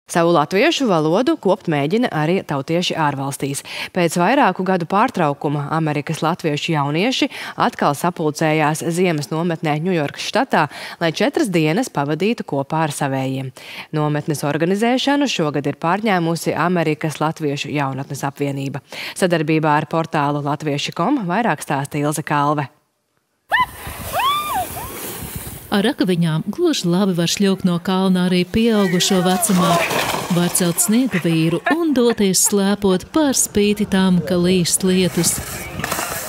Savu latviešu valodu kopt mēģina arī tautieši ārvalstīs. Pēc vairāku gadu pārtraukuma Amerikas latviešu jaunieši atkal sapulcējās ziemas nometnē Ņujorkas štatā, lai 4 dienas pavadītu kopā ar savējiem. Nometnes organizēšanu šogad ir pārņēmusi Amerikas Latviešu jaunatnes apvienība. Sadarbībā ar portālu latvieši.com vairāk stāsta Ilze Kalve. Ar rakaviņām gluži labi var šļūkt no kalna arī pieaugušo vecumā. Var celt sniega vīru un doties slēpot par spīti tam, ka līst lietus.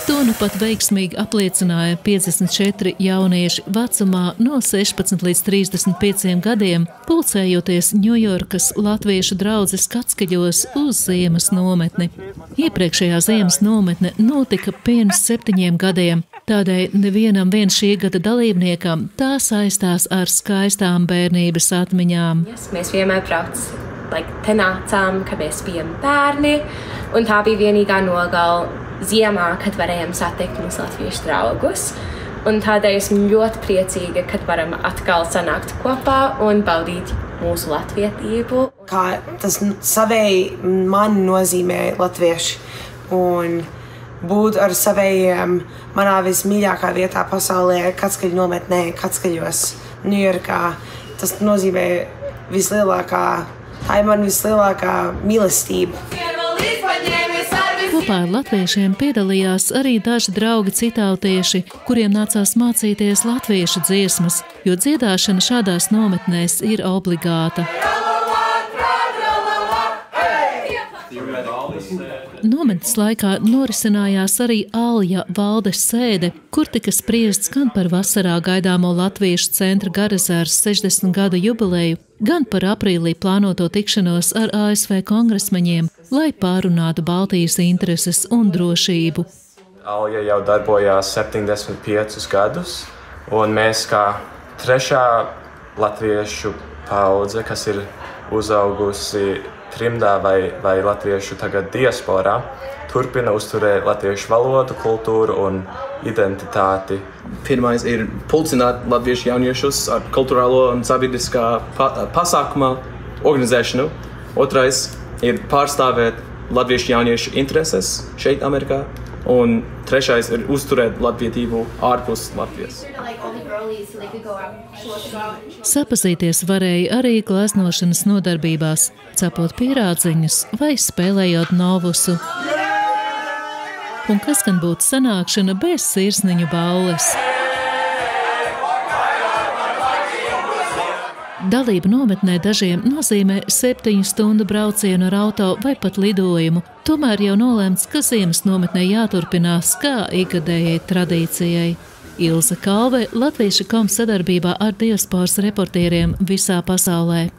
To nu pat veiksmīgi apliecināja 54 jaunieši vecumā no 16 līdz 35 gadiem, pulcējoties Ņujorkas latviešu draudzes Katskaļos uz ziemas nometni. Iepriekšējā ziemas nometne notika pirms 7 gadiem. Tādēļ nevienam šī gada dalībniekam tā saistās ar skaistām bērnības atmiņām. Mēs vienmēr te nācām, kad mēs bijām bērni, un tā bija vienīgā nogale ziemā, kad varējām satikt mūsu latviešu draugus. Un tādēļ esmu ļoti priecīga, kad varam atkal sanākt kopā un baudīt mūsu latvietību. Kā tas savēji man nozīmē latvieši un būt ar savējiem manā vismīļākā vietā pasaulē, Katskaļu nometnē, Katskaļos, Ņujorkā. Tas nozīmē tā ir man vislielākā mīlestība. Kopā ar latviešiem piedalījās arī daži draugi citautieši, kuriem nācās mācīties latviešu dziesmas, jo dziedāšana šādās nometnēs ir obligāta. Nometnes laikā norisinājās arī Alja valdes sēde, kur tika spriests gan par vasarā gaidāmo Latviešu centra Garezēras 60 gadu jubileju, gan par aprīlī plānoto tikšanos ar ASV kongresmeņiem, lai pārunātu Baltijas intereses un drošību. Alja jau darbojās 75 gadus, un mēs kā 3. latviešu paudze, kas ir uzaugusi trimdā vai latviešu tagad diasporā, turpina uzturēt latviešu valodu, kultūru un identitāti. Pirmais ir pulcināt latviešu jauniešus ar kultūrālo un sabiedriskā pasākuma organizēšanu. Otrais ir pārstāvēt latviešu jauniešu intereses šeit Amerikā. Un trešais ir uzturēt latvietību ārpus Latvijas. Sapazīties varēja arī gleznošanas nodarbībās, cepot pierādziņus vai spēlējot novusu. Un kas gan būtu sanākšana bez sirsniņu balles? Dalība nometnē dažiem nozīmē 7 stundu braucienu ar auto vai pat lidojumu. Tomēr jau nolēmts, ka ziemas nometnē jāturpinās kā ikgadējai tradīcijai. Ilze Kalve, Latvieši.com sadarbībā ar diasporas reportieriem visā pasaulē.